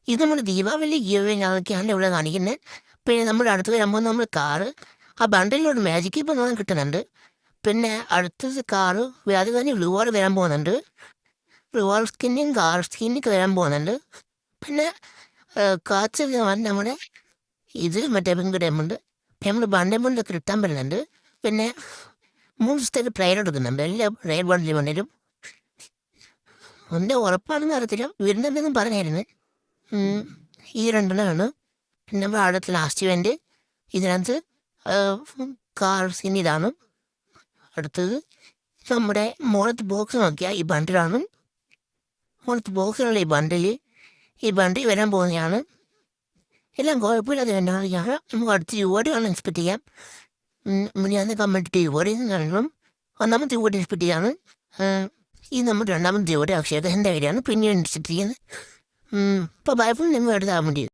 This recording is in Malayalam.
ഇത് നമ്മൾ ദീപാവലി ഗീവ് അതൊക്കെയാണ് ഇവിടെ കാണിക്കുന്നത്. പിന്നെ നമ്മുടെ അടുത്ത് വരുമ്പോൾ നമ്മൾ കാറ് ആ ബണ്ടിലൊരു മാജിക് ഇപ്പം നമുക്ക് കിട്ടുന്നുണ്ട്. പിന്നെ അടുത്തത് കാറ് അത് കഴിഞ്ഞ് റിവാർഡ് വരാൻ പോകുന്നുണ്ട്. റിവാർഡ് സ്കിന്നും കാർ സ്കിന്നൊക്കെ വരാൻ പോകുന്നുണ്ട്. പിന്നെ കാച്ച് നമ്മുടെ ഇത് മറ്റേ പിങ്ക് ഡയമണ്ട് നമ്മൾ ബണ്ടമൗണ്ടൊക്കെ കിട്ടാൻ പറ്റുന്നുണ്ട്. പിന്നെ 3 ദിവസത്തേക്ക് ട്രയൽ എടുക്കുന്നുണ്ട് എല്ലാ റെയർ ബണ്ടിൽ വന്നിട്ടും. ഒന്നിൻ്റെ ഉറപ്പാണെന്ന് അറിയത്തില്ല, വരുന്നുണ്ടെന്നും പറഞ്ഞായിരുന്നു. ഈ രണ്ടെണ്ണമാണ്. പിന്നെ നമ്മൾ അടുത്ത ലാസ്റ്റ് ഇവൻ്റ് ഇതിനകത്ത് കാർ സ്കിൻ ഇതാണ്. അടുത്തത് നമ്മുടെ മുകളത്തെ ബോക്സ് നോക്കിയാൽ ഈ ബണ്ടിലാണ്. മുകളത്തെ ബോക്സിലുള്ള ഈ ബണ്ടിൽ വരാൻ പോകുന്നതാണ്. എല്ലാം കുഴപ്പമില്ലാതെ വേണ്ടതാണ്. നമുക്ക് അടുത്ത യുവോട് വേണം എക്സ്പെക്ട് ചെയ്യാം. ഞാൻ കമ്മിറ്റ് യുവോടെ കാരണം ഒന്നാമത്തെ യുവോട് എക്സ്പെക്ട് ചെയ്യാണ്. ഈ നമ്മുടെ രണ്ടാമത്തെ യുവോടെ അക്ഷയത്തെ എൻ്റെ കാര്യമാണ് പിന്നീട് എക്സ്പെക്ട് ചെയ്യുന്നത്. ഇപ്പോൾ ഭയപ്പെടും നിങ്ങൾ എടുത്താൽ വേണ്ടി